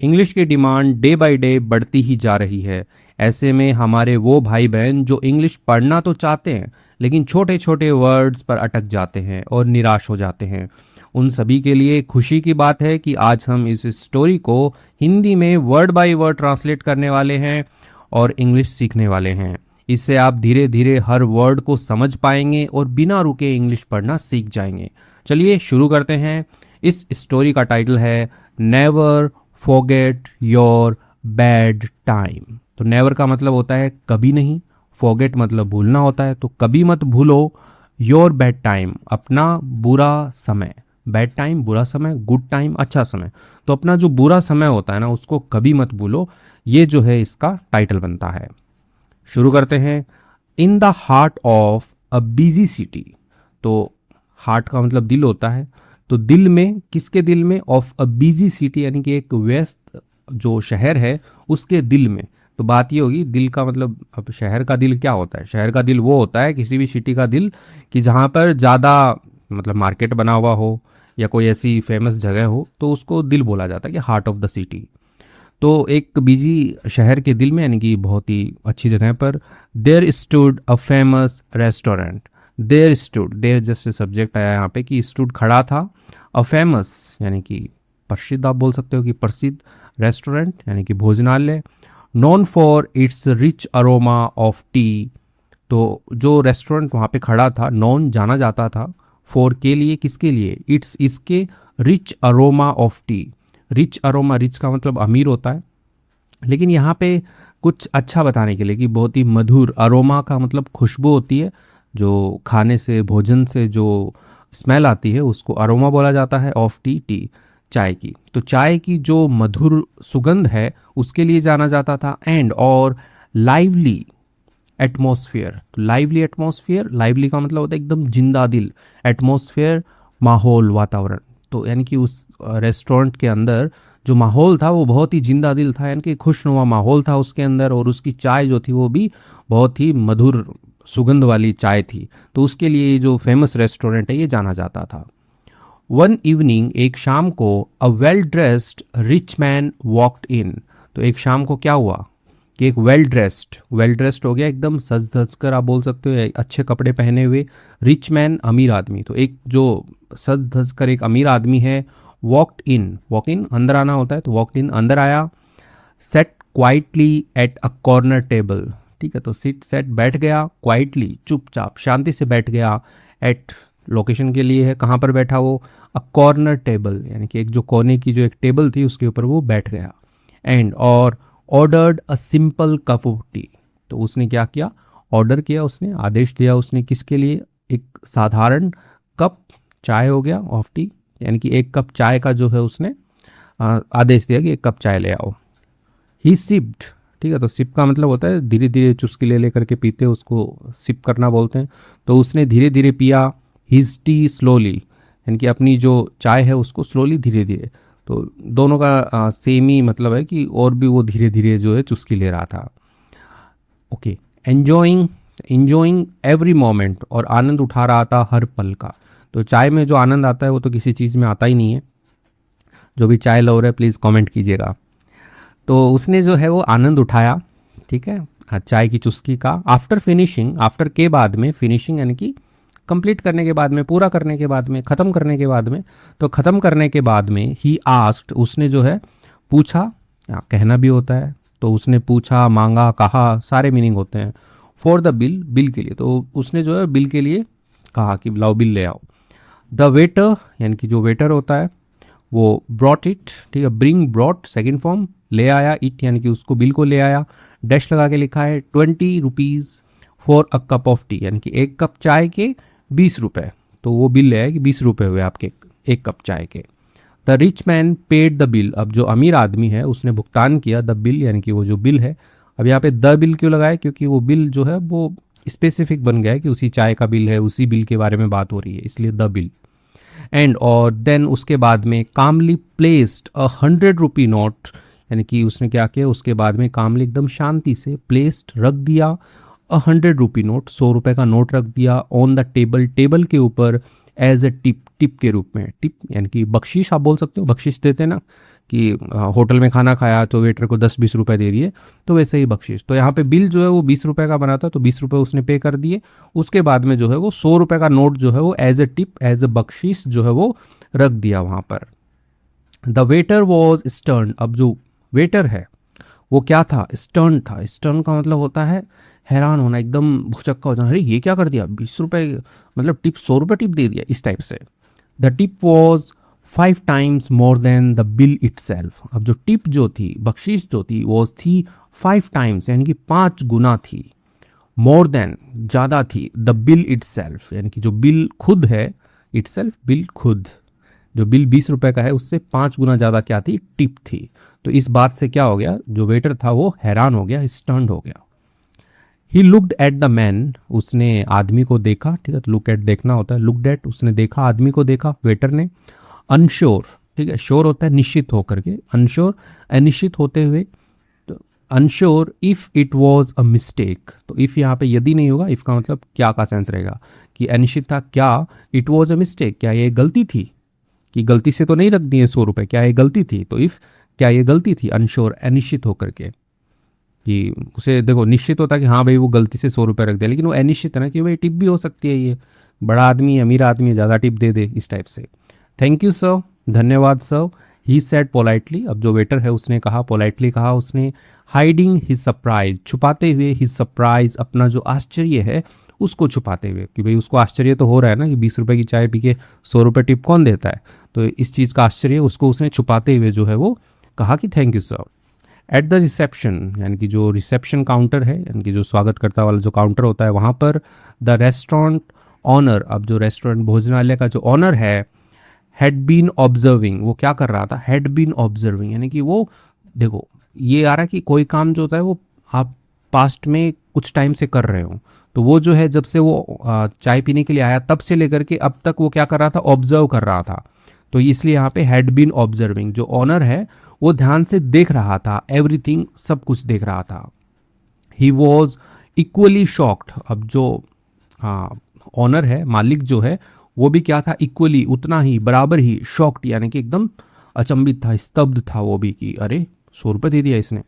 English की demand day by day बढ़ती ही जा रही है। ऐसे में हमारे वो भाई बहन जो इंग्लिश पढ़ना तो चाहते हैं लेकिन छोटे छोटे वर्ड्स पर अटक जाते हैं और निराश हो जाते हैं, उन सभी के लिए खुशी की बात है कि आज हम इस स्टोरी को हिंदी में वर्ड बाय वर्ड ट्रांसलेट करने वाले हैं और इंग्लिश सीखने वाले हैं। इससे आप धीरे धीरे हर वर्ड को समझ पाएंगे और बिना रुके इंग्लिश पढ़ना सीख जाएंगे। चलिए शुरू करते हैं। इस स्टोरी का टाइटल है never forget your bad time. तो नेवर का मतलब होता है कभी नहीं, फॉरगेट मतलब भूलना होता है, तो कभी मत भूलो योर बैड टाइम, अपना बुरा समय। बैड टाइम बुरा समय, गुड टाइम अच्छा समय, तो अपना जो बुरा समय होता है ना उसको कभी मत भूलो। ये जो है इसका टाइटल बनता है। शुरू करते हैं। In the heart of a busy city, तो हार्ट का मतलब दिल होता है, तो दिल में, किसके दिल में? ऑफ अ बिजी सिटी यानी कि एक व्यस्त जो शहर है उसके दिल में। तो बात ये होगी, दिल का मतलब, अब शहर का दिल क्या होता है? शहर का दिल वो होता है, किसी भी सिटी का दिल, कि जहाँ पर ज़्यादा मतलब मार्केट बना हुआ हो या कोई ऐसी फेमस जगह हो तो उसको दिल बोला जाता है कि हार्ट ऑफ द सिटी। तो एक बिजी शहर के दिल में यानी कि बहुत ही अच्छी जगह पर there stood a famous restaurant. There stood, there जैसे सब्जेक्ट आया यहाँ पे कि स्टूड खड़ा था, अ फेमस यानी कि प्रसिद्ध, आप बोल सकते हो कि प्रसिद्ध, रेस्टोरेंट यानी कि भोजनालय, known for its rich aroma of T. तो जो रेस्टोरेंट वहाँ पे खड़ा था, नॉन जाना जाता था, फॉर के लिए, किसके लिए? इट्स इसके, rich aroma of T. Rich aroma, rich का मतलब अमीर होता है, लेकिन यहाँ पे कुछ अच्छा बताने के लिए कि बहुत ही मधुर, अरोमा का मतलब खुशबू होती है, जो खाने से, भोजन से जो स्मेल आती है उसको अरोमा बोला जाता है, ऑफ टी, टी चाय की। तो चाय की जो मधुर सुगंध है उसके लिए जाना जाता था। एंड और लाइवली एटमॉस्फेयर, तो लाइवली एटमॉस्फेयर, लाइवली का मतलब होता है एकदम जिंदा दिल, एटमॉस्फेयर माहौल, वातावरण। तो यानी कि उस रेस्टोरेंट के अंदर जो माहौल था वो बहुत ही जिंदा दिल था, यानी कि खुशनुमा माहौल था उसके अंदर, और उसकी चाय जो थी वो भी बहुत ही मधुर सुगंध वाली चाय थी। तो उसके लिए जो फेमस रेस्टोरेंट है ये जाना जाता था। वन इवनिंग, एक शाम को, a well dressed rich man walked in. तो एक शाम को क्या हुआ कि एक वेल ड्रेस्ड हो गया, एकदम सज धज कर, आप बोल सकते हो अच्छे कपड़े पहने हुए, रिच मैन अमीर आदमी। तो एक जो सज धज कर एक अमीर आदमी है, वॉक इन अंदर आना होता है, तो वॉक इन अंदर आया, set quietly at a corner table. ठीक है, तो सिट सेट बैठ गया, क्वाइटली चुपचाप शांति से बैठ गया, एट लोकेशन के लिए है, कहाँ पर बैठा वो? अ कॉर्नर टेबल यानी कि एक जो कोने की जो एक टेबल थी उसके ऊपर वो बैठ गया। एंड और ordered a simple cup of T. तो उसने क्या किया? ऑर्डर किया, उसने आदेश दिया, उसने किसके लिए? एक साधारण कप चाय हो गया, ऑफ टी यानी कि एक कप चाय का जो है उसने आदेश दिया कि एक कप चाय ले आओ। ही सिप्ड, ठीक है, तो सिप का मतलब होता है धीरे धीरे चुस्की ले लेकर के पीते, उसको सिप करना बोलते हैं। तो उसने धीरे धीरे पिया, हिज टी स्लोली यानी कि अपनी जो चाय है उसको स्लोली, धीरे धीरे। तो दोनों का सेम ही मतलब है कि और भी वो धीरे धीरे जो है चुस्की ले रहा था। ओके, एंजॉइंग एवरी मोमेंट, और आनंद उठा रहा था हर पल का। तो चाय में जो आनंद आता है वो तो किसी चीज़ में आता ही नहीं है। जो भी चाय लवर है प्लीज़ कमेंट कीजिएगा। तो उसने जो है वो आनंद उठाया, ठीक है, चाय की चुस्की का। आफ्टर फिनिशिंग, आफ्टर के बाद में, फिनिशिंग यानी कि कंप्लीट करने के बाद में, पूरा करने के बाद में, ख़त्म करने के बाद में। तो ख़त्म करने के बाद में ही आस्क्ड, उसने जो है पूछा, कहना भी होता है, तो उसने पूछा, मांगा, कहा, सारे मीनिंग होते हैं। फॉर द बिल, बिल के लिए, तो उसने जो है बिल के लिए कहा कि लाओ बिल ले आओ। द वेटर यानी कि जो वेटर होता है वो ब्रॉट इट, ठीक है, ब्रिंग ब्रॉट सेकेंड फॉर्म, ले आया, इट यानी कि उसको बिल को ले आया, डैश लगा के लिखा है 20 rupees for a cup of T यानी कि एक कप चाय के 20 रुपये। तो वो बिल ले आया कि 20 रुपये हुए आपके एक कप चाय के। The rich man paid the bill, अब जो अमीर आदमी है उसने भुगतान किया, द बिल यानी कि वो जो बिल है। अब यहाँ पे द बिल क्यों लगाया? क्योंकि वो बिल जो है वो स्पेसिफिक बन गया है कि उसी चाय का बिल है, उसी बिल के बारे में बात हो रही है, इसलिए द बिल। एंड और देन उसके बाद में कामली प्लेस्ड अ 100 रुपी नोट यानी कि उसने क्या किया? उसके बाद में कामली एकदम शांति से प्लेस्ड रख दिया, 100 रुपी नोट, 100 रुपये का नोट रख दिया, ऑन द टेबल, टेबल के ऊपर, एज ए टिप, टिप के रूप में। टिप यानी कि बख्शिश, आप बोल सकते हो, बख्शिश देते ना कि होटल में खाना खाया तो वेटर को 10-20 रुपए दे दिए, तो वैसे ही बख्शीश। तो यहाँ पे बिल जो है वो 20 रुपए का बना था, तो 20 रुपए उसने पे कर दिए। उसके बाद में जो है वो 100 रुपए का नोट जो है वो as a tip, as a बख्शीश जो है वो रख दिया वहाँ पर। The waiter was stern. अब जो वेटर है वो क्या था, स्टर्न था। स्टर्न का मतलब होता है हैरान होना, एकदम भुचक्का हो जाना, अरे ये क्या कर दिया, 20 रुपए मतलब टिप, 100 रुपए टिप दे दिया, इस टाइप से। The tip was 5 times more than the bill itself. अब जो टिप जो थी, बख्शीश जो थी, वो थी 5 times, यानी कि 5 गुना थी। मोर देन ज़्यादा थी, द बिल इटसेल्फ, यानी कि जो बिल खुद है, इटसेल्फ बिल खुद, जो बिल 20 रुपए का है उससे 5 गुना ज़्यादा क्या थी, टिप थी। तो इस बात से क्या हो गया, जो वेटर था वो हैरान हो गया, स्टन्ड हो गया। He looked at the man. उसने आदमी को देखा, ठीक है, तो लुक एट देखना होता है, लुक्ड एट उसने देखा, आदमी को देखा वेटर ने। अनश्योर, ठीक है, श्योर होता है निश्चित होकर के, अनश्योर अनिश्चित होते हुए। तो unsure if it was a mistake. तो इफ यहाँ पे यदि नहीं होगा, इफ का मतलब क्या का सेंस रहेगा, कि अनिश्चित था क्या, इट वॉज अ मिस्टेक, क्या ये गलती थी, कि गलती से तो नहीं रख दिए 100 रुपए, क्या ये गलती थी। तो इफ क्या ये गलती थी, अनश्योर अनिश्चित होकर के, कि उसे देखो निश्चित होता कि हाँ भाई वो गलती से 100 रुपए रख दिया, लेकिन वो अनिश्चित है ना कि भाई टिप भी हो सकती है, ये बड़ा आदमी है, अमीर आदमी है, ज़्यादा टिप दे दे, इस टाइप से। थैंक यू सर, धन्यवाद सर। He said politely. अब जो वेटर है उसने कहा, पोलाइटली कहा उसने। हाइडिंग हिज सरप्राइज, छुपाते हुए, हिज सरप्राइज, अपना जो आश्चर्य है उसको छुपाते हुए, कि भाई उसको आश्चर्य तो हो रहा है ना कि 20 रुपए की चाय पी के 100 रुपए टिप कौन देता है, तो इस चीज़ का आश्चर्य उसको उसने छुपाते हुए जो है वो कहा कि thank you sir. At the reception, यानी कि जो रिसेप्शन काउंटर है, यानी कि जो स्वागतकर्ता वाला जो काउंटर होता है, वहाँ पर द रेस्टोरेंट ऑनर, अब जो रेस्टोरेंट भोजनालय का जो ऑनर है, हैड बीन ऑब्जर्विंग, वो क्या कर रहा था, हैड बीन ऑब्जर्विंग, यानी कि वो, देखो ये आ रहा है कि कोई काम जो होता है वो आप पास्ट में कुछ टाइम से कर रहे हो, तो वो जो है जब से वो चाय पीने के लिए आया तब से लेकर के अब तक वो क्या कर रहा था, ऑब्जर्व कर रहा था। तो इसलिए यहाँ पे हैड बीन ऑब्जर्विंग, जो ऑनर है वो ध्यान से देख रहा था, एवरीथिंग, सब कुछ देख रहा था। He was equally shocked. अब जो हाँ ऑनर है, मालिक जो है, वो भी क्या था, इक्वली, उतना ही, बराबर ही, शॉक्ड, यानी कि एकदम अचंभित था, स्तब्ध था वो भी, कि अरे 100 रुपये दे दिया इसने।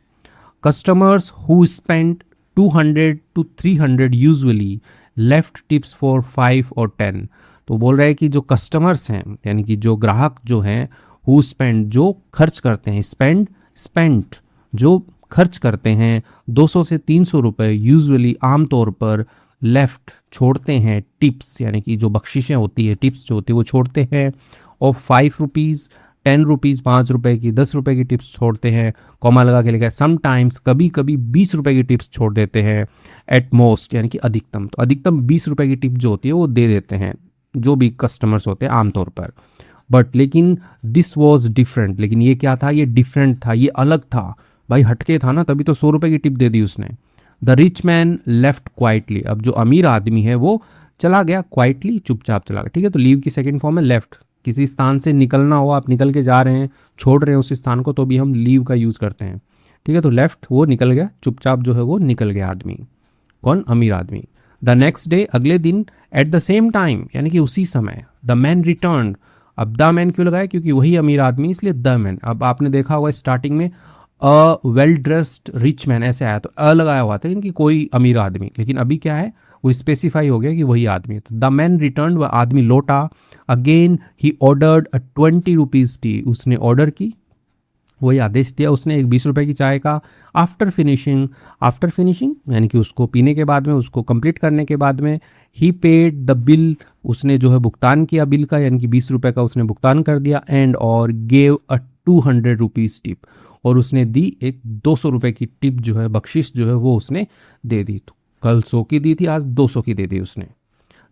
Customers who spend 200 to 300 usually left tips for 5 or 10। तो बोल रहे हैं कि जो कस्टमर्स हैं, यानी कि जो ग्राहक जो हैं, हु स्पेंड, जो खर्च करते हैं, स्पेंड, स्पेंट, जो खर्च करते हैं 200 से 300 रुपए यूजुअली, आमतौर पर, लेफ्ट, छोड़ते हैं, टिप्स, यानी कि जो बख्शिशें होती है, टिप्स जो होती है वो छोड़ते हैं, और 5 रुपीज़, 10 रुपीज़, 5 रुपए की, 10 रुपए की टिप्स छोड़ते हैं, कॉमा लगा के लिखा है, समटाइम्स, कभी कभी 20 रुपए की टिप्स छोड़ देते हैं, एट मोस्ट, यानी कि अधिकतम, तो अधिकतम 20 रुपए की टिप जो होती है वो दे देते हैं जो भी कस्टमर्स होते हैं आमतौर पर। बट लेकिन दिस वॉज डिफरेंट, लेकिन ये क्या था, ये डिफरेंट था, ये अलग था भाई, हटके था ना, तभी तो 100 रुपए की टिप दे दी उसने। The rich man left quietly. अब जो अमीर आदमी है वो चला गया, क्वाइटली, चुपचाप चला गया, ठीक है। तो लीव की सेकंड फॉर्म है लेफ्ट। किसी स्थान से निकलना हो, आप निकल के जा रहे हैं, छोड़ रहे हैं उस स्थान को, तो भी हम लीव का यूज़ करते हैं, ठीक है। तो लेफ्ट, वो निकल गया, चुपचाप जो है वो निकल गया आदमी, कौन, अमीर आदमी। द नेक्स्ट डे, अगले दिन, एट द सेम टाइम, यानी कि उसी समय, द मैन रिटर्न। अब द मैन क्यों लगाया, क्योंकि वही अमीर आदमी, इसलिए द मैन। अब आपने देखा होगा स्टार्टिंग में a well dressed rich man ऐसे आया, तो अ लगाया हुआ था, यानी कोई अमीर आदमी, लेकिन अभी क्या है, वो स्पेसिफाई हो गया कि वही आदमी है। तो द मैन रिटर्न, वह आदमी लौटा। Again he ordered a 20 rupees T. उसने ऑर्डर की, वही आदेश दिया उसने, एक 20 रुपए की चाय का। आफ्टर फिनिशिंग, आफ्टर फिनिशिंग यानी कि उसको पीने के बाद में, उसको कंप्लीट करने के बाद में, ही पेड द बिल, उसने जो है भुगतान किया बिल का, यानी कि 20 रुपए का उसने भुगतान कर दिया। एंड और गेव अ 200 रुपीज़ टिप, और उसने दी एक 200 रुपए की टिप जो है, बख्शिश जो है वो उसने दे दी। तो कल 100 की दी थी, आज 200 की दे दी उसने।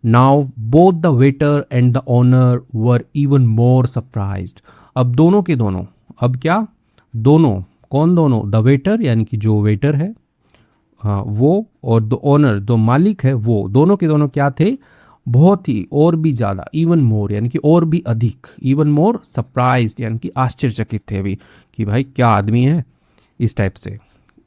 Now both the waiter and the owner were even more surprised. अब दोनों के दोनों, अब क्या, दोनों, कौन दोनों, द वेटर यानी कि जो वेटर है, हाँ वो, और द ओनर जो मालिक है वो, दोनों के दोनों क्या थे, बहुत ही, और भी ज़्यादा, इवन मोर यानी कि और भी अधिक, इवन मोर सरप्राइज्ड यानी कि आश्चर्यचकित थे अभी, कि भाई क्या आदमी है, इस टाइप से।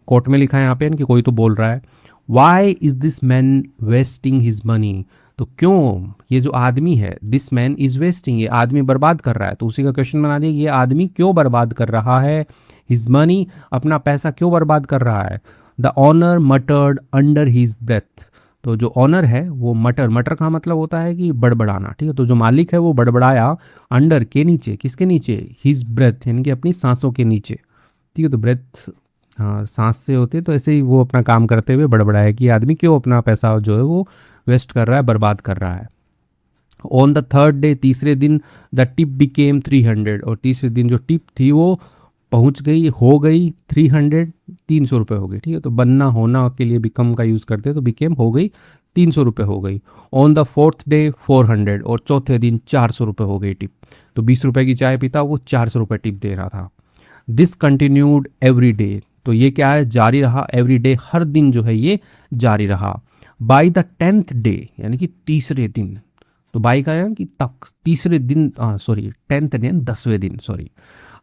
कोर्ट में लिखा है यहाँ पे, यानी कि कोई तो बोल रहा है, why is this man wasting his money. तो तो क्यों ये जो आदमी है, दिस मैन इज वेस्टिंग, ये आदमी बर्बाद कर रहा है। तो उसी का क्वेश्चन बना दिया, ये आदमी क्यों बर्बाद कर रहा है, हिज मनी, अपना पैसा क्यों बर्बाद कर रहा है। The owner muttered under his breath, तो जो ऑनर है वो मटर, मटर का मतलब होता है कि बड़बड़ाना, ठीक है। तो जो मालिक है वो बड़बड़ाया अंडर के नीचे, किसके नीचे, हिज ब्रेथ यानी कि अपनी सांसों के नीचे, ठीक है। तो ब्रेथ हाँ सांस से होते, तो ऐसे ही वो अपना काम करते हुए बड़बड़ाया कि आदमी क्यों अपना पैसा जो है वो वेस्ट कर रहा है, बर्बाद कर रहा है। ऑन द थर्ड डे, तीसरे दिन, द टिप बिकेम 300, और तीसरे दिन जो टिप थी वो पहुंच गई, हो गई 300, 300 रुपये हो गई, ठीक है। तो बनना होना के लिए बिकम का यूज़ करते हैं, तो बिकेम हो गई 300 रुपये हो गई। ऑन द फोर्थ डे 400, और चौथे दिन 400 रुपये हो गई टिप। तो 20 रुपये की चाय पीता, वो 400 रुपये टिप दे रहा था। दिस कंटिन्यूड एवरी डे, तो ये क्या है, जारी रहा, एवरी डे, हर दिन जो है ये जारी रहा। बाई द 10th डे, यानी कि तीसरे दिन, तो बाई का यानी कि तक, तीसरे दिन, सॉरी 10th डे 10वें दिन, सॉरी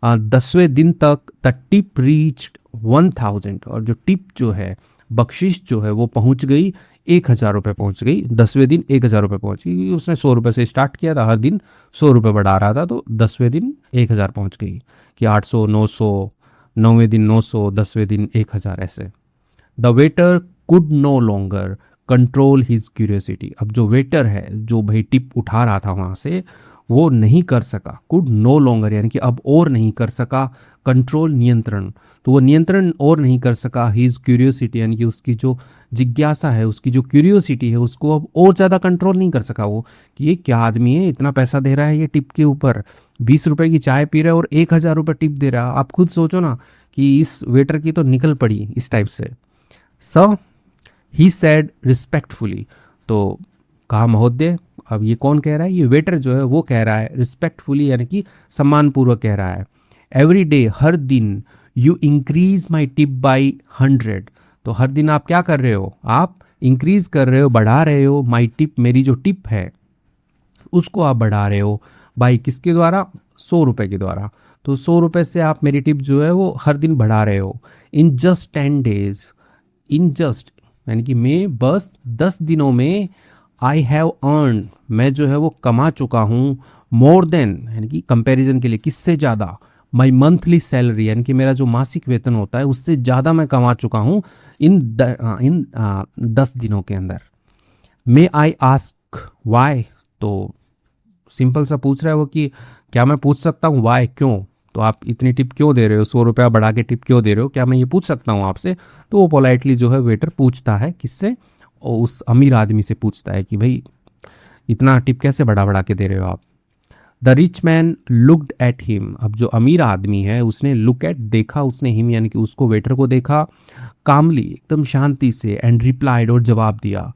10वें दिन तक द टिप रीच्ड 1000, और जो टिप जो है, बख्शिश जो है वो पहुंच गई 1000 रुपये पहुंच गई। 10वें दिन 1000 रुपये पहुंच गई, उसने 100 रुपये से स्टार्ट किया था, हर दिन 100 रुपये बढ़ा रहा था, तो 10वें दिन 1000 पहुंच गई, कि 800, 900, 9वें दिन 900, 10वें दिन 1000 ऐसे। The waiter could no longer control his curiosity, अब जो वेटर है जो भाई टिप उठा रहा था वहाँ से, वो नहीं कर सका, कुड नो लॉन्गर यानी कि अब और नहीं कर सका, कंट्रोल नियंत्रण, तो वो नियंत्रण और नहीं कर सका, हिज क्यूरियोसिटी यानी कि उसकी जो जिज्ञासा है, उसकी जो क्यूरियोसिटी है, उसको अब और ज़्यादा कंट्रोल नहीं कर सका वो, कि ये क्या आदमी है, इतना पैसा दे रहा है ये टिप के ऊपर, 20 रुपए की चाय पी रहा है और 1000 रुपये टिप दे रहा है। आप खुद सोचो ना कि इस वेटर की तो निकल पड़ी इस टाइप से। सर ही सेड रिस्पेक्टफुली, तो कहा महोदय, अब ये कौन कह रहा है, ये वेटर जो है वो कह रहा है रिस्पेक्टफुली यानी कि सम्मानपूर्वक कह रहा है। एवरी डे, हर दिन, you increase my tip by 100, तो हर दिन आप क्या कर रहे हो, आप इंक्रीज कर रहे हो, बढ़ा रहे हो, माई टिप, मेरी जो टिप है उसको आप बढ़ा रहे हो, बाई किसके द्वारा, 100 रुपये के द्वारा, तो 100 रुपये से आप मेरी टिप जो है वो हर दिन बढ़ा रहे हो। In just 10 days, in just यानी कि मैं बस 10 दिनों में, आई हैव अर्न, मैं जो है वो कमा चुका हूँ, मोर देन यानी कि कंपैरिजन के लिए किससे ज़्यादा, माई मंथली सैलरी यानी कि मेरा जो मासिक वेतन होता है उससे ज़्यादा मैं कमा चुका हूँ इन 10 दिनों के अंदर। मे आई आस्क वाई, तो सिंपल सा पूछ रहा है वो कि क्या मैं पूछ सकता हूँ वाई, क्यों, तो आप इतनी टिप क्यों दे रहे हो, 100 रुपया बढ़ा के टिप क्यों दे रहे हो, क्या मैं ये पूछ सकता हूँ आपसे। तो वो पोलाइटली जो है वेटर पूछता है, किससे, और उस अमीर आदमी से पूछता है कि भाई इतना टिप कैसे बढ़ा बढ़ा के दे रहे हो आप। The rich man looked at him, अब जो अमीर आदमी है उसने लुक एट, देखा उसने, हिम यानी कि उसको, वेटर को देखा, कामली एकदम शांति से, एंड रिप्लाइड, और जवाब दिया,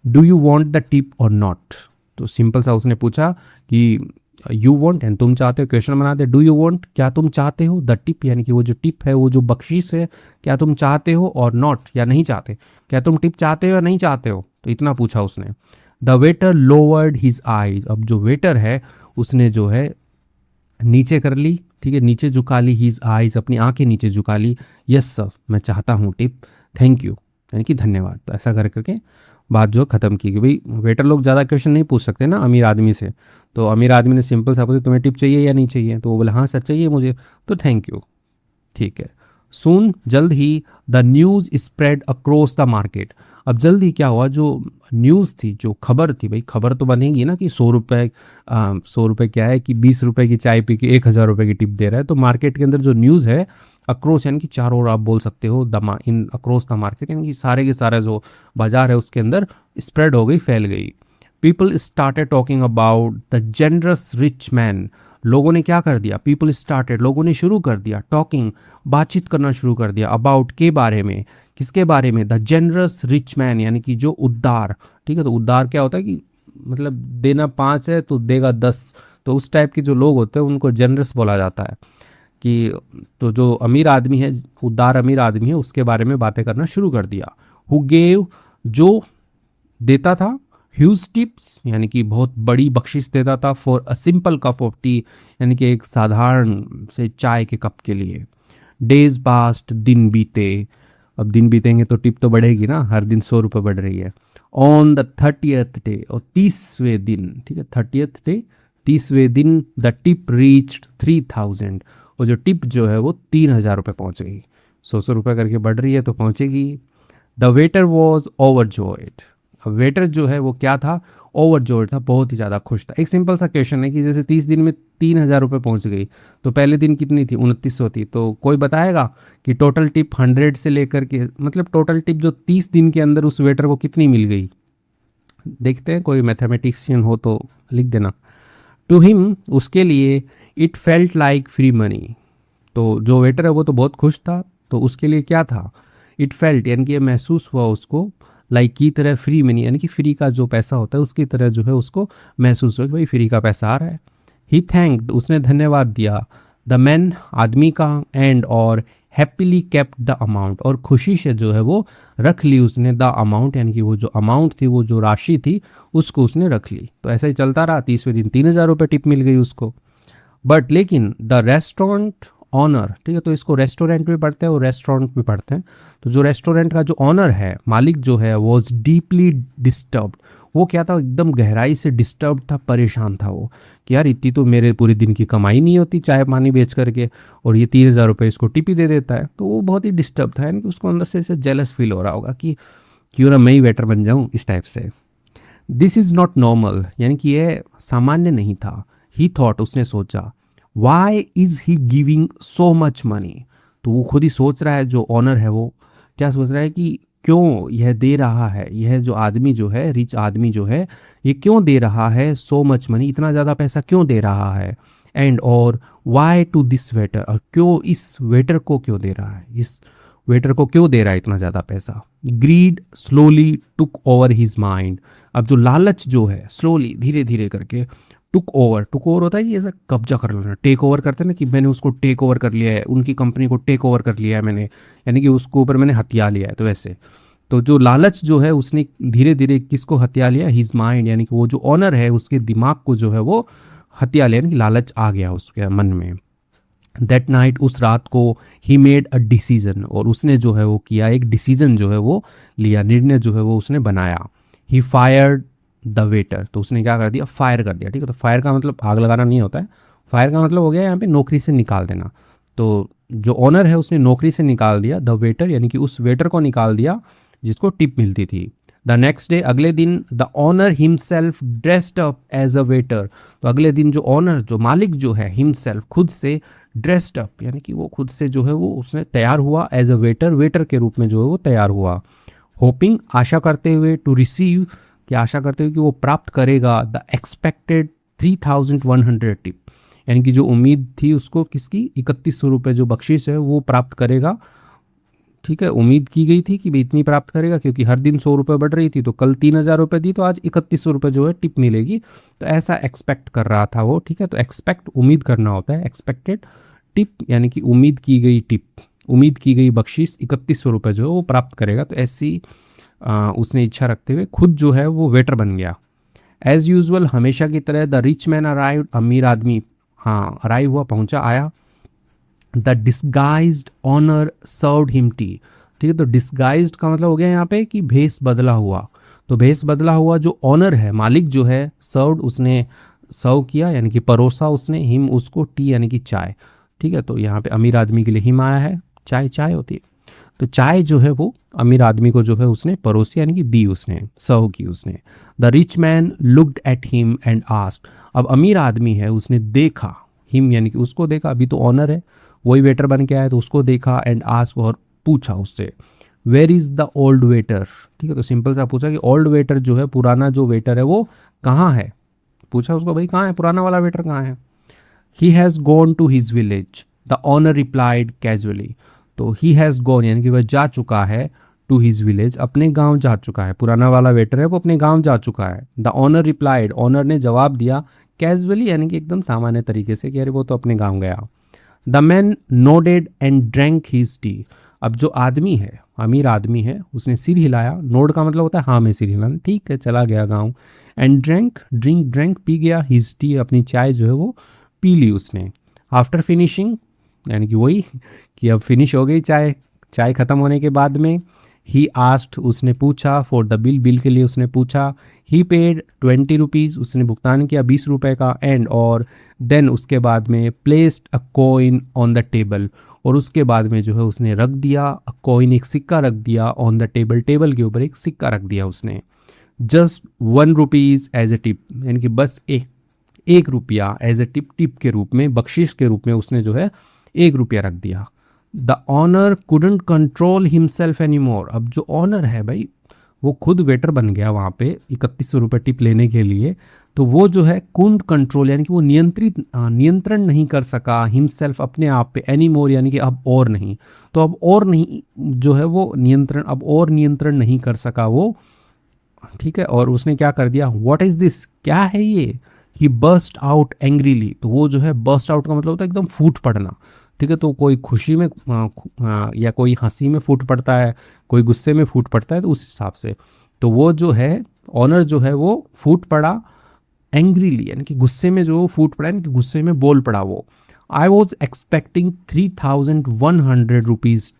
do you want the tip और नॉट, तो सिंपल सा उसने पूछा कि यू वॉन्ट एंड तुम चाहते हो, क्वेश्चन बनाते, डू यू वॉन्ट क्या तुम चाहते हो, द टिप यानी कि वो जो टिप है, वो जो बख्शीश है, क्या तुम चाहते हो, और नॉट या नहीं चाहते, क्या तुम टिप चाहते हो या नहीं चाहते हो, तो इतना पूछा उसने। The waiter lowered his eyes, अब जो वेटर है उसने जो है नीचे कर ली, ठीक है, नीचे झुका ली, हिज आईज अपनी आंखें नीचे झुका ली, यस सर मैं चाहता हूँ टिप, थैंक यू यानी कि धन्यवाद, तो ऐसा कर करके बात जो ख़त्म की। कि भाई वेटर लोग ज़्यादा क्वेश्चन नहीं पूछ सकते ना अमीर आदमी से, तो अमीर आदमी ने सिंपल सा पूछा तुम्हें टिप चाहिए या नहीं चाहिए, तो वो बोले हाँ सर चाहिए मुझे, तो थैंक यू, ठीक है। सून, जल्द ही, the news spread across the market, अब जल्द ही क्या हुआ, जो न्यूज़ थी, जो खबर थी, भाई खबर तो बनेगी ना कि 100 रुपये, 100 रुपये क्या है कि 20 रुपये की चाय पी के 1000 रुपये की टिप दे रहा है, तो मार्केट के अंदर जो न्यूज़ है, अक्रॉस यानी कि चारों ओर आप बोल सकते हो, इन अक्रॉस द मार्केट यानी कि सारे के सारे जो बाजार है उसके अंदर स्प्रेड हो गई, फैल गई। People started talking about the generous rich man, लोगों ने क्या कर दिया, पीपल स्टार्टेड, लोगों ने शुरू कर दिया, टॉकिंग बातचीत करना शुरू कर दिया, अबाउट के बारे में, किसके बारे में, द जेनरस रिच मैन यानी कि जो उदार, ठीक है। तो उदार क्या होता है कि मतलब देना 5 है तो देगा 10, तो उस टाइप के जो लोग होते हैं उनको जेनरस बोला जाता है। कि तो जो अमीर आदमी है, उदार अमीर आदमी है, उसके बारे में बातें करना शुरू कर दिया। हु गेव, जो देता था, ह्यूज टिप्स यानी कि बहुत बड़ी बख्शिश देता था, for a simple cup of T यानी कि एक साधारण से चाय के कप के लिए। डेज पास्ट, दिन बीते, अब दिन बीतेंगे तो टिप तो बढ़ेगी ना, हर दिन 100 रुपये बढ़ रही है। ऑन द 30th डे, और 30वें दिन, ठीक है, 30th डे 30वें दिन द टिप रीच्ड 3000, और जो टिप जो है वो 3000 रुपये पहुंच गई। 100 रुपये करके बढ़ रही है तो पहुंचेगी। द वेटर वॉज ओवरजॉयड, अब वेटर जो है वो क्या था, ओवरजॉयड था, बहुत ही ज़्यादा खुश था। एक सिंपल सा क्वेश्चन है कि जैसे 30 दिन में 3000 रुपये पहुंच गई, तो पहले दिन कितनी थी, 2900 थी, तो कोई बताएगा कि टोटल टिप 100 से लेकर के, मतलब टोटल टिप जो 30 दिन के अंदर उस वेटर को कितनी मिल गई। देखते हैं, कोई मैथमेटिशियन हो तो लिख देना। टू हिम, उसके लिए, it felt like free money, तो जो वेटर है वो तो बहुत खुश था, तो उसके लिए क्या था, इट फेल्ट यानी कि ये महसूस हुआ उसको, लाइक की तरह फ्री मनी यानी कि फ्री का जो पैसा होता है उसकी तरह जो है उसको महसूस हुआ कि भाई फ्री का पैसा आ रहा है। ही थैंक्ड, उसने धन्यवाद दिया, द मैन, आदमी का, एंड और हैप्पीली केप्ट द अमाउंट, और खुशी से जो है वो रख ली उसने द अमाउंट, यानी कि वो जो अमाउंट थी, वो जो राशि थी उसको उसने रख ली। तो ऐसा ही चलता रहा, 30वें दिन 3000 रुपये टिप मिल गई उसको। बट लेकिन द रेस्टोरेंट ऑनर, ठीक है, तो इसको रेस्टोरेंट भी पढ़ते हैं और रेस्टोरेंट भी पढ़ते हैं। तो जो रेस्टोरेंट का जो ऑनर है, मालिक जो है, वॉज डीपली डिस्टर्ब्ड, वो क्या था, एकदम गहराई से डिस्टर्ब था, परेशान था वो, कि यार इतनी तो मेरे पूरे दिन की कमाई नहीं होती चाय पानी बेच करके, और ये 3000 रुपये इसको टिप ही दे देता है। तो वो बहुत ही डिस्टर्ब था, यानी कि उसको अंदर से ऐसे जेलस फील हो रहा होगा कि क्यों ना मैं ही वेटर बन जाऊँ, इस टाइप से। दिस इज़ नॉट नॉर्मल, यानी कि यह सामान्य नहीं था। ही थॉट, उसने सोचा, why is he giving so much money, तो वो खुद ही सोच रहा है, जो ऑनर है वो क्या सोच रहा है कि क्यों यह दे रहा है, यह जो आदमी जो है, रिच आदमी जो है, ये क्यों दे रहा है सो मच मनी, इतना ज़्यादा पैसा क्यों दे रहा है। एंड और वाई टू दिस वेटर, और क्यों इस वेटर को क्यों दे रहा है, इस वेटर को क्यों दे रहा है इतना ज़्यादा पैसा। Greed slowly took over his mind, अब जो लालच जो है स्लोली धीरे धीरे करके टुक ओवर होता है कि ऐसा कब्जा कर लेना, टेक ओवर करते हैं ना, कि मैंने उसको टेक ओवर कर लिया है, उनकी कंपनी को टेक ओवर कर लिया है मैंने, यानी कि उसको ऊपर मैंने हथिया लिया है, तो वैसे। तो जो लालच जो है उसने धीरे धीरे किसको हथिया लिया, हिज माइंड, यानी कि वो जो ऑनर है उसके दिमाग को जो है वो हथिया लिया, यानी कि लालच आ गया उसके मन में। दैट नाइट, उस रात को, ही मेड अ डिसीजन, और उसने जो है वो किया, एक डिसीजन जो है वो लिया, निर्णय जो है वो उसने बनाया। ही फायर्ड द वेटर, तो उसने क्या कर दिया, फायर कर दिया, ठीक है। तो फायर का मतलब आग लगाना नहीं होता है, फायर का मतलब हो गया यहाँ पे नौकरी से निकाल देना। तो जो ऑनर है उसने नौकरी से निकाल दिया द वेटर, यानी कि उस वेटर को निकाल दिया जिसको टिप मिलती थी। द नेक्स्ट डे, अगले दिन, the owner himself dressed up as a waiter, तो अगले दिन जो ऑनर, जो मालिक जो है, हिमसेल्फ, खुद से, ड्रेस्ड अप यानी कि वो खुद से जो है वो उसने तैयार हुआ, एज अ वेटर, वेटर के रूप में जो है वो तैयार हुआ। होपिंग, आशा करते हुए, टू रिसीव, कि आशा करते हुए कि वो प्राप्त करेगा द एक्सपेक्टेड 3100 टिप, यानी कि जो उम्मीद थी उसको, किसकी, 3100 रुपये जो बख्शीश है वो प्राप्त करेगा, ठीक है। उम्मीद की गई थी कि भाई इतनी प्राप्त करेगा, क्योंकि हर दिन 100 रुपये बढ़ रही थी, तो कल 3000 रुपये दी तो आज 3100 रुपये जो है टिप मिलेगी, तो ऐसा एक्सपेक्ट कर रहा था वो, ठीक है। तो एक्सपेक्ट उम्मीद करना होता है, एक्सपेक्टेड टिप यानी कि उम्मीद की गई टिप, उम्मीद की गई बख्शीश 3100 रुपये जो है वो प्राप्त करेगा। तो ऐसी उसने इच्छा रखते हुए खुद जो है वो वेटर बन गया। एज यूजुअल, हमेशा की तरह, द रिच मैन अराइव्ड, अमीर आदमी, हाँ अराइव हुआ, पहुंचा, आया। The disguised owner served him tea, ठीक है। तो डिस्गाइज्ड का मतलब हो गया यहाँ पे कि भेष बदला हुआ, तो भेष बदला हुआ जो ऑनर है, मालिक जो है, सर्व्ड, उसने सर्व किया, यानी कि परोसा उसने, हिम उसको, टी यानी कि चाय, ठीक है। तो यहाँ पे अमीर आदमी के लिए हिम आया है, चाय चाय होती है, तो चाय जो है वो अमीर आदमी को जो है उसने परोसी, यानी कि दी, उसने सर्व की उसने। The rich man looked at him and asked, अब अमीर आदमी है उसने देखा, हिम यानी कि उसको देखा, अभी तो ऑनर है, वही वेटर बन के आया, तो उसको देखा, एंड आस्क, और पूछा उससे, where is the old waiter, ठीक है। तो सिंपल सा पूछा कि ओल्ड वेटर जो है, पुराना जो वेटर है वो कहाँ है, पूछा उसको, भाई कहाँ है पुराना वाला वेटर, कहाँ है। He has gone to his village, the owner replied casually, तो ही हैज़ गॉन यानी कि वह जा चुका है, टू हिज विलेज, अपने गांव जा चुका है, पुराना वाला वेटर है वो अपने गांव जा चुका है। द ऑनर रिप्लाइड, ऑनर ने जवाब दिया, कैजुअली यानी कि एकदम सामान्य तरीके से, कि अरे वो तो अपने गांव गया। The man nodded and drank his T, अब जो आदमी है, अमीर आदमी है, उसने सिर हिलाया, नोड का मतलब होता है हाँ में सिर हिलाना, ठीक है, चला गया गाँव। एंड ड्रैंक, ड्रैंक पी गया, हिज टी अपनी चाय जो है वो पी ली उसने। आफ्टर फिनिशिंग यानी कि वही कि अब फिनिश हो गई चाय, चाय ख़त्म होने के बाद में, ही आस्क्ड, उसने पूछा, फॉर द बिल, बिल के लिए उसने पूछा। ही पेड 20 रुपीज़, उसने भुगतान किया 20 रुपए का। एंड और देन उसके बाद में placed a coin on the table, और उसके बाद में जो है उसने रख दिया अ कॉइन, एक सिक्का रख दिया ऑन द टेबल, टेबल के ऊपर एक सिक्का रख दिया उसने। Just 1 rupees as a tip, यानी कि बस एक रुपया एज ए टिप, टिप के रूप में, बख्शिश के रूप में उसने जो है 1 रुपया रख दिया। The owner couldn't control himself any more, अब जो ऑनर है भाई वो खुद वेटर बन गया वहाँ पे 3100 रुपये टिप लेने के लिए। तो वो जो है कुंड कंट्रोल, यानी कि वो नियंत्रण नहीं कर सका हिमसेल्फ, अपने आप पे, एनी मोर यानी कि अब और नहीं। तो अब और नहीं जो है वो नियंत्रण, अब और नियंत्रण नहीं कर सका वो, ठीक है। और उसने क्या कर दिया, व्हाट इज दिस, क्या है ये। ही बर्स्ट आउट एंग्रीली, तो वो जो है बर्स्ट आउट का मतलब होता है एकदम फूट पड़ना, ठीक है। तो कोई खुशी में या कोई हंसी में फूट पड़ता है, कोई गुस्से में फूट पड़ता है, तो उस हिसाब से तो वो जो है ऑनर जो है वो फूट पड़ा एंग्रीली, यानी कि गुस्से में जो फूट पड़ा, यानी कि गुस्से में बोल पड़ा वो। I was expecting 3100 rupees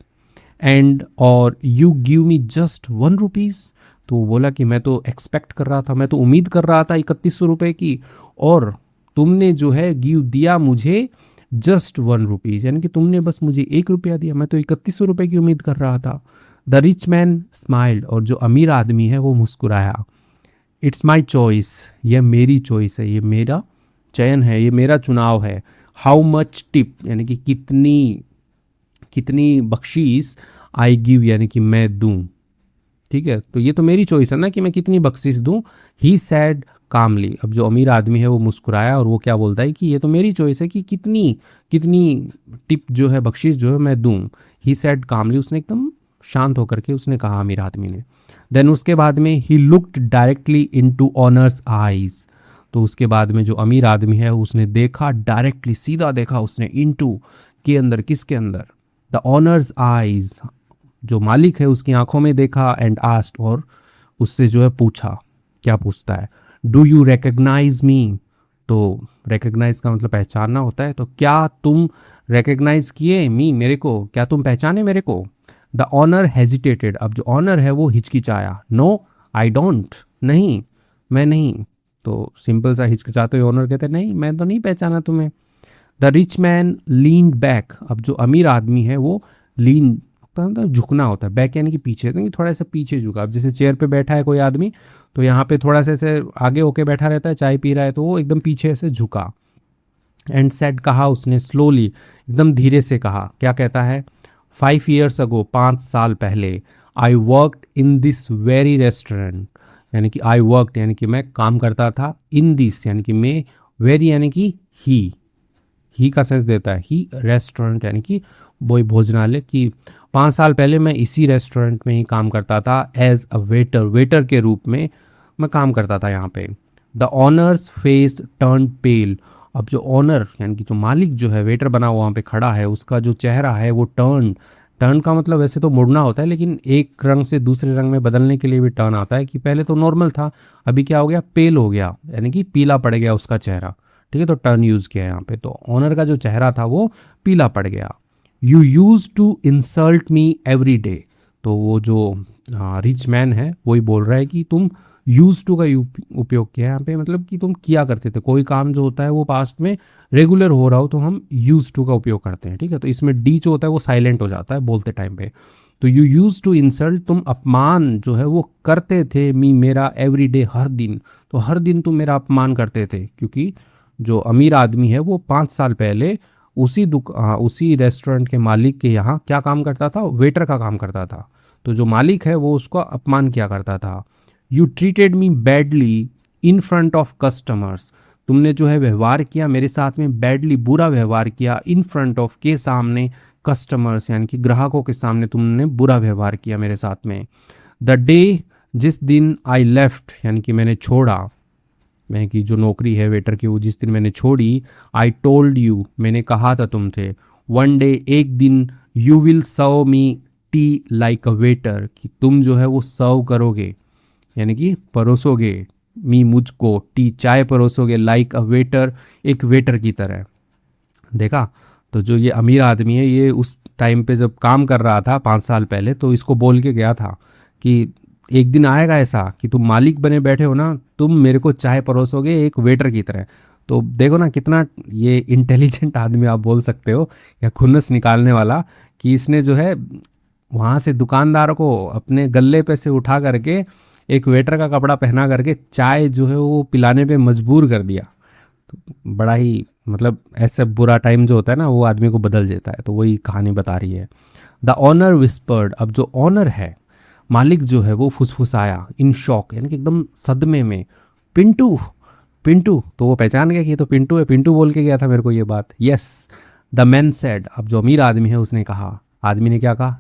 and और you give me just 1 rupees. तो वो बोला कि मैं तो एक्सपेक्ट कर रहा था, मैं तो उम्मीद कर रहा था 3100 रुपये की, और तुमने जो है गिव दिया मुझे जस्ट 1 रुपीज़, यानी कि तुमने बस मुझे 1 रुपया दिया, मैं तो 3100 रुपये की उम्मीद कर रहा था। द रिच मैन स्माइल्ड, और जो अमीर आदमी है वो मुस्कुराया। इट्स माई चॉइस, यह मेरी चॉइस है, ये मेरा चयन है, ये मेरा चुनाव है। हाउ मच टिप, यानी कि कितनी कितनी बख्शीश, आई गिव यानी कि मैं दूं, ठीक है। तो ये तो मेरी चॉइस है ना कि मैं कितनी बख्शीश दूं। ही सैड कामली, अब जो अमीर आदमी है वो मुस्कुराया और वो क्या बोलता है कि ये तो मेरी चॉइस है कि कितनी कितनी टिप जो है, बख्शीश जो है मैं दूं। ही सैड कामली, उसने एकदम शांत होकर के उसने कहा अमीर आदमी ने। देन उसके बाद में he looked directly into honours eyes, तो उसके बाद में जो अमीर आदमी है उसने देखा डायरेक्टली, सीधा देखा उसने, इनटू के अंदर, किसके अंदर, द ऑनर्स आईज, जो मालिक है उसकी आंखों में देखा। एंड आस्ट, और उससे जो है पूछा, क्या पूछता है, डू यू रिकग्नाइज मी, तो रिकग्नाइज का मतलब पहचानना होता है, तो क्या तुम रिकग्नाइज किए मी, मेरे को, क्या तुम पहचाने मेरे को। द ऑनर हेजिटेटेड, अब जो ऑनर है वो हिचकिचाया। नो आई डोंट, नहीं मैं नहीं। तो सिंपल सा हिचकिचाते हुए ऑनर कहते हैं नहीं मैं तो नहीं पहचाना तुम्हें। The rich man leaned back, अब जो अमीर आदमी है वो लीन, मतलब झुकना होता है, बैक यानी कि पीछे, तो थोड़ा सा पीछे झुका। अब जैसे चेयर पे बैठा है कोई आदमी, तो यहाँ पे थोड़ा सा ऐसे आगे होके बैठा रहता है, चाय पी रहा है, तो वो एकदम पीछे से झुका। एंड सेड, कहा उसने, स्लोली, एकदम धीरे से कहा, क्या कहता है, 5 years अगो, 5 साल पहले, I worked in this very restaurant, यानी कि आई वर्कड यानी कि मैं काम करता था, इन दिस यानी कि मैं, वेरी यानी कि ही का सेंस देता है, ही रेस्टोरेंट यानी कि वही भोजनालय की। 5 साल पहले मैं इसी रेस्टोरेंट में ही काम करता था, एज अ वेटर, वेटर के रूप में मैं काम करता था यहाँ पे। द ऑनर्स फेस टर्न पेल, अब जो ऑनर यानी कि जो मालिक जो है, वेटर बना हुआ वहाँ पे खड़ा है, उसका जो चेहरा है वो टर्न, टर्न का मतलब वैसे तो मुड़ना होता है, लेकिन एक रंग से दूसरे रंग में बदलने के लिए भी टर्न आता है, कि पहले तो नॉर्मल था, अभी क्या हो गया, पेल हो गया, यानी कि पीला पड़ गया उसका चेहरा, ठीक है। तो टर्न यूज़ किया है यहाँ पे, तो ऑनर का जो चेहरा था वो पीला पड़ गया। You use to insult me every day, तो वो जो रिच मैन है वही बोल रहा है कि तुम यूज टू का उपयोग किया है यहाँ पे, मतलब कि तुम किया करते थे, कोई काम जो होता है वो पास्ट में रेगुलर हो रहा हो तो हम यूज टू का उपयोग करते हैं, ठीक है। तो इसमें डी जो होता है वो साइलेंट हो जाता है बोलते टाइम पे। तो यू यूज टू इंसल्ट, तुम अपमान जो है वो करते थे, मी मेरा, एवरी डे हर दिन, तो हर दिन तुम मेरा अपमान करते थे, क्योंकि जो अमीर आदमी है वो 5 साल पहले उसी रेस्टोरेंट के मालिक के यहाँ क्या काम करता था, वेटर का काम करता था। तो जो मालिक है वो उसका अपमान किया करता था। You treated me badly in front of customers, तुमने जो है व्यवहार किया मेरे साथ में बैडली, बुरा व्यवहार किया, इन फ्रंट ऑफ के सामने, कस्टमर्स यानी कि ग्राहकों के सामने तुमने बुरा व्यवहार किया मेरे साथ में। द डे, जिस दिन, आई लेफ्ट यानी कि मैंने छोड़ा, मैंने की जो नौकरी है वेटर की वो जिस दिन मैंने छोड़ी, आई टोल्ड यू, मैंने कहा था तुमसे, वन डे, एक दिन, you will serve me tea like a waiter, कि तुम जो है वो सर्व करोगे यानी कि परोसोगे, मी मुझको, टी चाय परोसोगे, लाइक अ वेटर, एक वेटर की तरह। देखा, तो जो ये अमीर आदमी है ये उस टाइम पे जब काम कर रहा था 5 साल पहले, तो इसको बोल के गया था कि एक दिन आएगा ऐसा कि तुम मालिक बने बैठे हो ना, तुम मेरे को चाय परोसोगे एक वेटर की तरह। तो देखो ना कितना ये इंटेलिजेंट आदमी आप बोल सकते हो, या खुन्नस निकालने वाला, कि इसने जो है वहाँ से दुकानदार को अपने गल्ले पे से उठा करके एक वेटर का कपड़ा पहना करके चाय जो है वो पिलाने पे मजबूर कर दिया। तो बड़ा ही मतलब ऐसे बुरा टाइम जो होता है ना वो आदमी को बदल देता है, तो वही कहानी बता रही है। द ऑनर विस्पर्ड, अब जो ऑनर है मालिक जो है वो फुसफुसाया इन शॉक, यानी कि एकदम सदमे में, पिंटू पिंटू। तो वो पहचान गया कि ये तो पिंटू है, पिंटू बोल के गया था मेरे को ये बात। यस द मैन सेड, अब जो अमीर आदमी है उसने कहा, आदमी ने क्या कहा,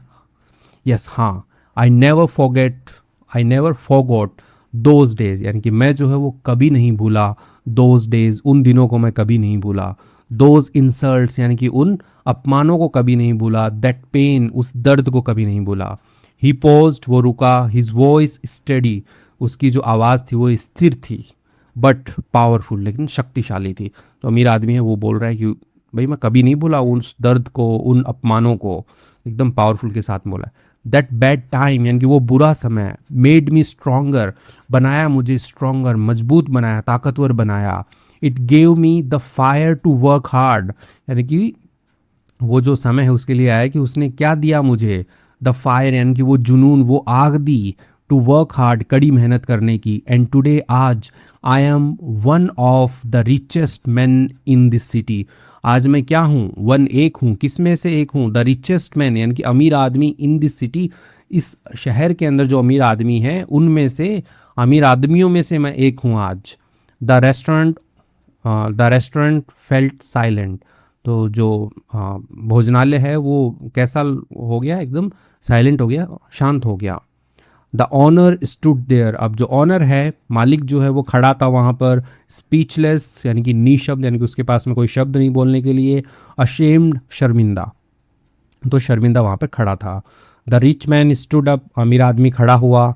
यस हाँ, I never forgot those days, यानी कि मैं जो है वो कभी नहीं भूला, दोज डेज उन दिनों को मैं कभी नहीं भूला, दोज इंसल्ट्स यानी कि उन अपमानों को कभी नहीं भूला, दैट पेन उस दर्द को कभी नहीं भूला। ही पॉज्ड, वो रुका, हिज वॉइस स्टडी, उसकी जो आवाज़ थी वो स्थिर थी, बट पावरफुल, लेकिन शक्तिशाली थी। तो अमीर आदमी है वो बोल रहा है कि भाई मैं कभी नहीं भूला उस दर्द को, उन अपमानों को, एकदम पावरफुल के साथ बोला। दैट बैड टाइम यानी कि वो बुरा समय, मेड मी स्ट्रोंगर, बनाया मुझे स्ट्रोंगर, मजबूत बनाया, ताकतवर बनाया। It gave me the fire to work hard, यानी कि वो जो समय है उसके लिए आया कि उसने क्या दिया मुझे, द फायर यानी कि वो जुनून, वो आग दी, टू वर्क हार्ड कड़ी मेहनत करने की। एंड टुडे आज I am one of the richest man in this city, आज मैं क्या हूँ, वन एक हूँ, किस में से एक हूँ, द रिचेस्ट मैन यानी कि अमीर आदमी, इन दिस सिटी इस शहर के अंदर जो अमीर आदमी हैं उनमें से, अमीर आदमियों में से मैं एक हूँ आज। द रेस्टोरेंट फेल्ट साइलेंट, तो जो भोजनालय है वो कैसा हो गया, एकदम साइलेंट हो गया, शांत हो गया। द ऑनर स्टूड देयर, अब जो ऑनर है मालिक जो है वो खड़ा था वहाँ पर, स्पीचलेस यानी कि निशब्द, यानी कि उसके पास में कोई शब्द नहीं बोलने के लिए, अशेम्ड शर्मिंदा, तो शर्मिंदा वहाँ पे खड़ा था। The rich man stood up, अमीर आदमी खड़ा हुआ,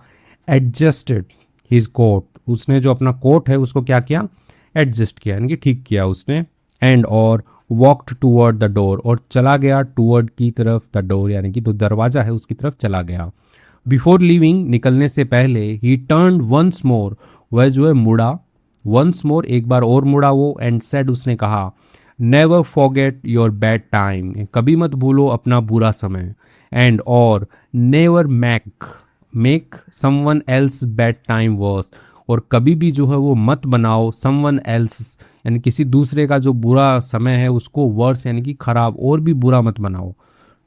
एडजस्टेड हिज कोट, उसने जो अपना कोट है उसको क्या किया, एडजस्ट किया यानी कि ठीक किया उसने। एंड और वॉकड टूवर्ड द डोर, और चला गया टूवर्ड की तरफ, द डोर यानी कि जो दरवाज़ा है उसकी तरफ चला गया। बिफोर लिविंग, निकलने से पहले, ही टर्न वंस मोर, वह जो है मुड़ा, वंस मोर एक बार और मुड़ा वो, एंड सेड उसने कहा, never forget your bad time, कभी मत भूलो अपना बुरा समय। एंड और never make someone else bad time worse, और कभी भी जो है वो मत बनाओ समवन एल्स यानी किसी दूसरे का जो बुरा समय है उसको वर्स यानी कि खराब और भी बुरा मत बनाओ।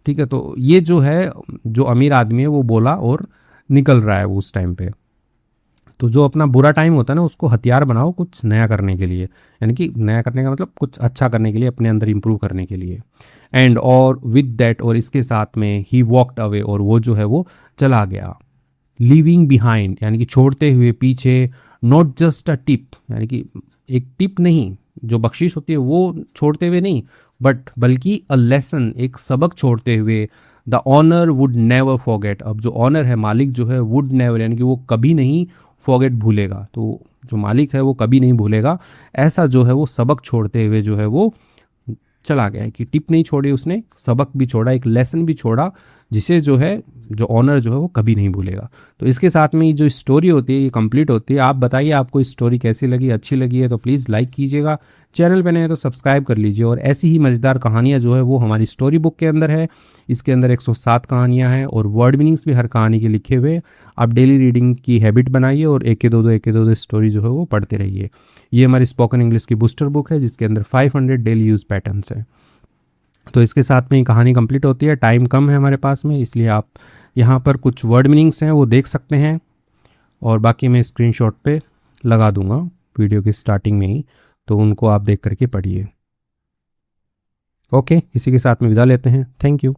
ठीक है, तो ये जो है जो अमीर आदमी है वो बोला और निकल रहा है वो उस टाइम पे। तो जो अपना बुरा टाइम होता है ना उसको हथियार बनाओ कुछ नया करने के लिए, यानी कि नया करने का मतलब कुछ अच्छा करने के लिए, अपने अंदर इंप्रूव करने के लिए। एंड और विद दैट, और इसके साथ में, ही वॉकड अवे, और वो जो है वो चला गया। लीविंग बिहाइंड यानी कि छोड़ते हुए पीछे, नॉट जस्ट अ टिप यानी कि एक टिप नहीं, जो बख्शिश होती है वो छोड़ते हुए नहीं, बट बल्कि अ लेसन, एक सबक छोड़ते हुए। The owner would never forget, अब जो ऑनर है मालिक जो है, वुड नेवर यानी कि वो कभी नहीं फॉरगेट भूलेगा, तो जो मालिक है वो कभी नहीं भूलेगा, ऐसा जो है वो सबक छोड़ते हुए जो है वो चला गया है। कि टिप नहीं छोड़ी उसने, सबक भी छोड़ा, एक लेसन भी छोड़ा, जिसे जो है जो ऑनर जो है वो कभी नहीं भूलेगा। तो इसके साथ में जो स्टोरी होती है ये कंप्लीट होती है। आप बताइए आपको स्टोरी कैसी लगी, अच्छी लगी है तो प्लीज़ लाइक कीजिएगा, चैनल पे नए हैं तो सब्सक्राइब कर लीजिए। और ऐसी ही मज़ेदार कहानियाँ जो है वो हमारी स्टोरी बुक के अंदर है। इसके अंदर 107 कहानियाँ हैं और वर्ड मीनिंग्स भी हर कहानी के लिखे हुए। आप डेली रीडिंग की हैबिट बनाइए और एक के दो स्टोरी जो है वो पढ़ते रहिए। ये हमारी स्पोकन इंग्लिश की बूस्टर बुक है जिसके अंदर 500 डेली यूज़ पैटर्न्स है। तो इसके साथ में ये कहानी कंप्लीट होती है। टाइम कम है हमारे पास में, इसलिए आप यहाँ पर कुछ वर्ड मीनिंग्स हैं वो देख सकते हैं, और बाकी मैं स्क्रीनशॉट पे लगा दूंगा वीडियो की स्टार्टिंग में ही, तो उनको आप देख करके पढ़िए। ओके, इसी के साथ में विदा लेते हैं। Thank you.